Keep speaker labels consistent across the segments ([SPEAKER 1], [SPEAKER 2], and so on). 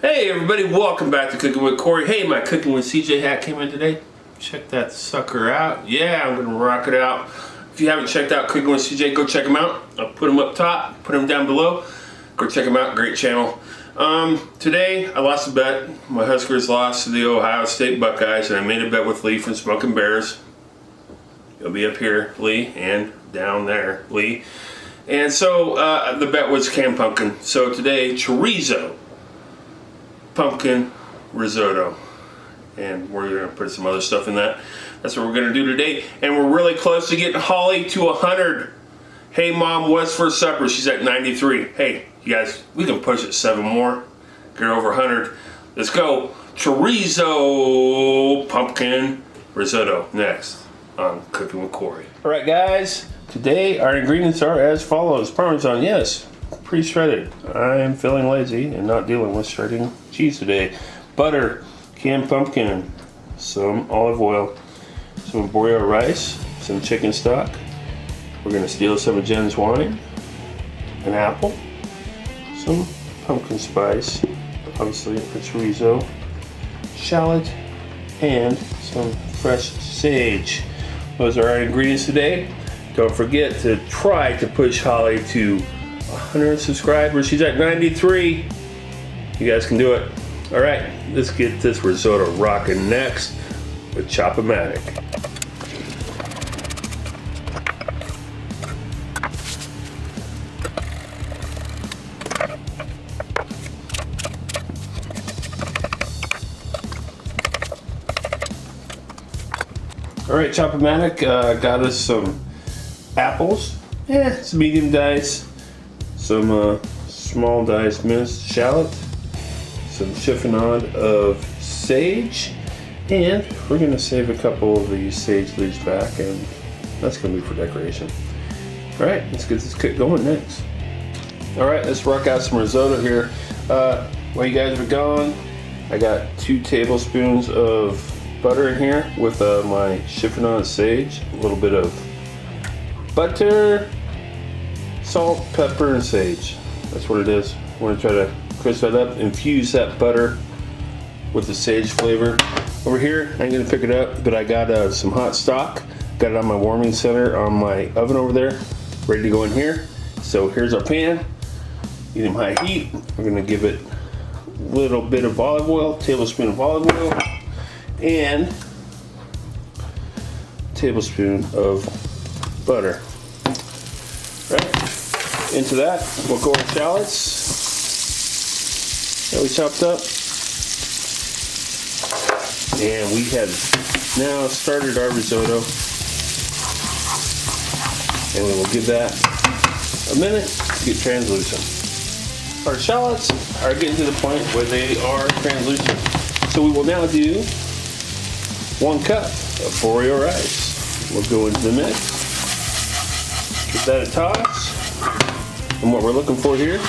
[SPEAKER 1] Hey everybody, welcome back to Cooking with Corey. Hey, my Cooking with CJ hat came in today. Check that sucker out. Yeah, I'm gonna rock it out. If you haven't checked out Cooking with CJ, go check him out. I'll put him up top, put him down below. Go check him out, great channel. Today I lost a bet. My Huskers lost to the Ohio State Buckeyes, and I made a bet with Lee from Smoking Bears. You'll be up here, Lee, and down there, Lee. And so the bet was canned pumpkin. So today, chorizo, pumpkin risotto, and we're gonna put some other stuff in that. That's what we're gonna do today, and we're really close to getting Holly to 100. Hey mom, what's for supper? She's at 93. Hey you guys, we can push it 7 more, get her over 100. Let's go. Chorizo pumpkin risotto next on Cooking with Corey. All right guys, today our ingredients are as follows. Parmesan, yes, pre-shredded. I am feeling lazy and not dealing with shredding cheese today. Butter, canned pumpkin, some olive oil, some arborio rice, some chicken stock. We're gonna steal some of Jen's wine, an apple, some pumpkin spice, obviously for chorizo, shallot, and some fresh sage. Those are our ingredients today. Don't forget to try to push Holly to 100 subscribers. She's at 93. You guys can do it. All right, let's get this risotto rocking next with Chop-O-Matic. All right, Chop-O-Matic got us some apples. It's medium dice. Some small diced minced shallot, some chiffonade of sage, and we're gonna save a couple of these sage leaves back, and that's gonna be for decoration. All right, let's get this cook going next. All right, let's rock out some risotto here. While you guys are gone, I got 2 tablespoons of butter in here with my chiffonade sage, a little bit of butter, salt, pepper, and sage. That's what it is. We're gonna try to crisp that up, infuse that butter with the sage flavor. Over here, I ain't gonna pick it up, but I got some hot stock. Got it on my warming center on my oven over there, ready to go in here. So here's our pan, medium high heat. We're gonna give it a little bit of olive oil, tablespoon of olive oil, and a tablespoon of butter. Right. Into that, we'll go our shallots that we chopped up. And we have now started our risotto. And we will give that a minute to get translucent. Our shallots are getting to the point where they are translucent. So we will now do 1 cup of arborio rice. We'll go into the mix. Give that a toss. And what we're looking for here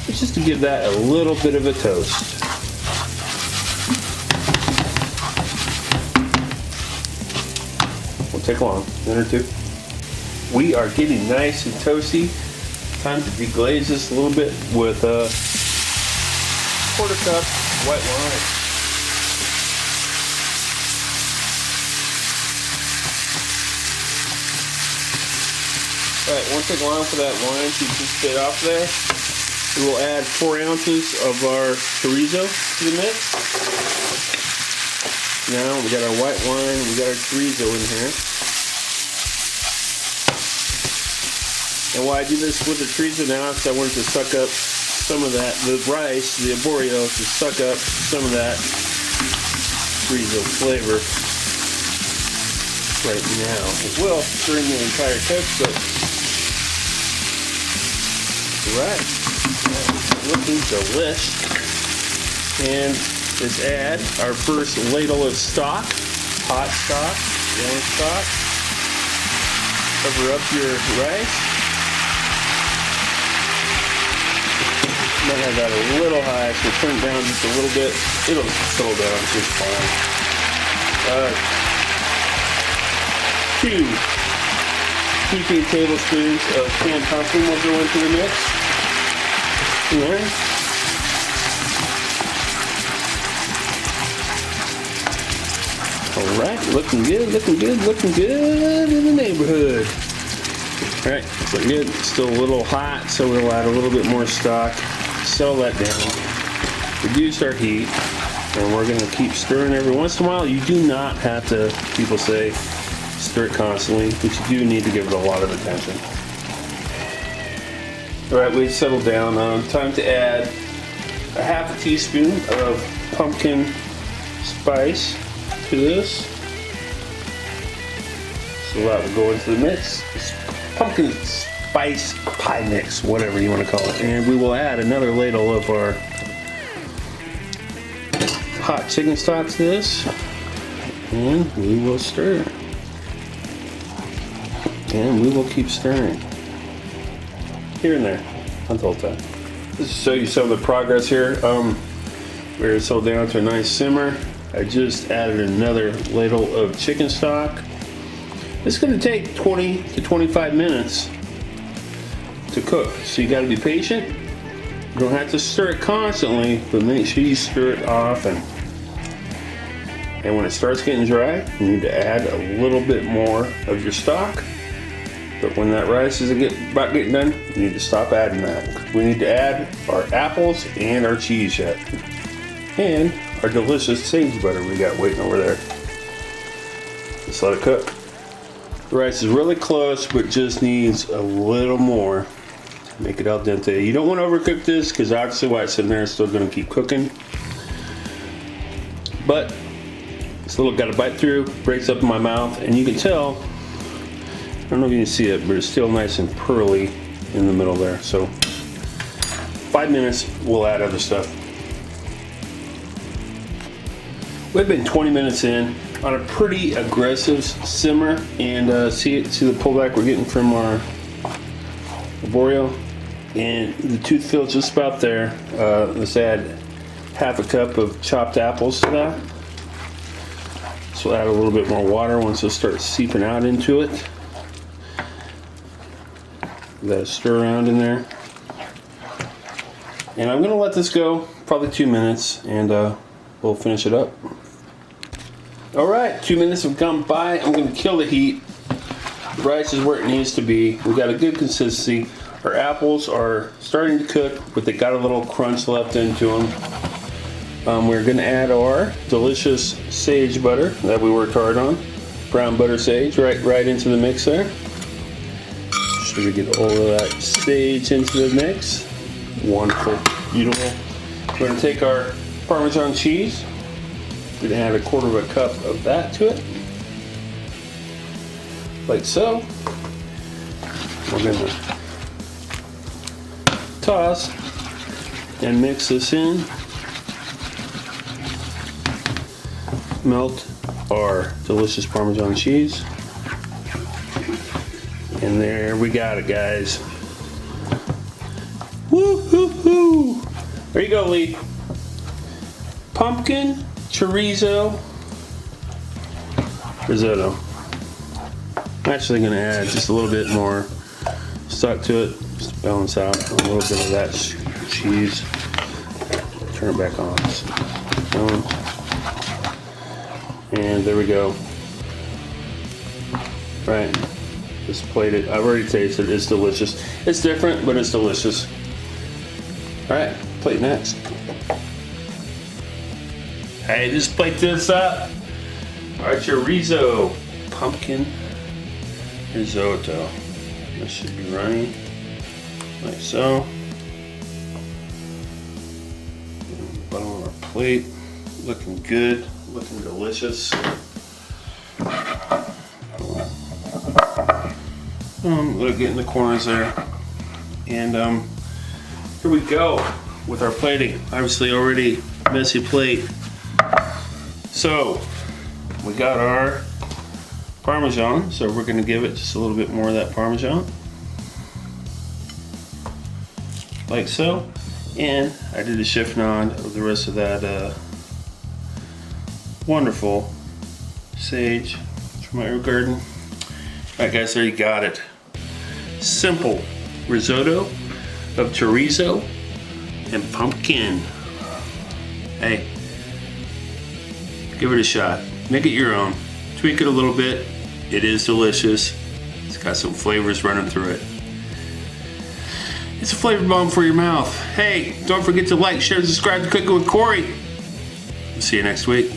[SPEAKER 1] is just to give that a little bit of a toast. Won't take long, a minute or 2. We are getting nice and toasty. Time to deglaze this a little bit with a 1/4 cup white wine. Alright, won't take long for that wine to dissipate off there. We will add 4 ounces of our chorizo to the mix. Now we got our white wine, we got our chorizo in here. And why I do this with the chorizo now is I wanted to suck up some of that, the rice, the arborio, to suck up some of that chorizo flavor right now. It will during the entire cook, but right, looking delish. And let's add our first ladle of stock, hot stock, warm stock. Cover up your rice. Might have that a little high, so turn it down just a little bit. It'll settle down just fine. 2 heaping tablespoons of canned pumpkin will go into the mix. And then All right, looking good, looking good, looking good in the neighborhood. All right, looking good. Still a little hot, so we'll add a little bit more stock. Settle that down. Reduce our heat, and we're gonna keep stirring every once in a while. You do not have to, people say, stir it constantly, but you do need to give it a lot of attention. All right, we've settled down. Time to add a half a teaspoon of pumpkin spice to this. So that will go into the mix. It's pumpkin spice pie mix, whatever you want to call it. And we will add another ladle of our hot chicken stock to this. And we will stir. And we will keep stirring. Here and there, not the whole time. Just to show you some of the progress here. We're settled down to a nice simmer. I just added another ladle of chicken stock. It's going to take 20 to 25 minutes to cook, so you got to be patient. You don't have to stir it constantly, but make sure you stir it often. And when it starts getting dry, you need to add a little bit more of your stock. But when that rice is about getting done, you need to stop adding that. We need to add our apples and our cheese yet. And our delicious sage butter we got waiting over there. Just let it cook. The rice is really close, but just needs a little more to make it al dente. You don't want to overcook this, because obviously while it's sitting there, it's still going to keep cooking. But it's a little got a bite through, breaks up in my mouth, and you can tell, I don't know if you can see it, but it's still nice and pearly in the middle there. So 5 minutes, we'll add other stuff. We've been 20 minutes in on a pretty aggressive simmer, and see the pullback we're getting from our arborio, and the tooth feels just about there. Let's add half a cup of chopped apples to that. So we'll add a little bit more water once it starts seeping out into it. Let it stir around in there. And I'm gonna let this go probably 2 minutes, and we'll finish it up. All right, 2 minutes have gone by. I'm gonna kill the heat. The rice is where it needs to be. We've got a good consistency. Our apples are starting to cook, but they got a little crunch left into them. We're gonna add our delicious sage butter that we worked hard on. Brown butter sage, right into the mix there. So we get all of that sage into the mix. Wonderful, beautiful. We're gonna take our Parmesan cheese. We're gonna add a quarter of a cup of that to it, like so. We're gonna toss and mix this in. Melt our delicious Parmesan cheese. And there we got it, guys. Woo-hoo-hoo! There you go, Lee. Pumpkin chorizo risotto. I'm actually going to add just a little bit more stock to it, just to balance out a little bit of that cheese. Turn it back on. And there we go. Right. Just plated. I've already tasted it. It's delicious. It's different, but it's delicious. All right, plate next. Hey, just plate this up. Our chorizo pumpkin risotto. This should be running like so. Bottom of our plate, looking good, looking delicious. Let it get in the corners there, and here we go with our plating. Obviously already messy plate. So we got our Parmesan, so we're going to give it just a little bit more of that Parmesan, like so. And I did a chiffonade of the rest of that wonderful sage from my herb garden. Alright guys, there you got it. Simple risotto of chorizo and pumpkin. Hey, give it a shot. Make it your own. Tweak it a little bit. It is delicious. It's got some flavors running through it. It's a flavor bomb for your mouth. Hey, don't forget to like, share, subscribe to Cooking with Corey. See you next week.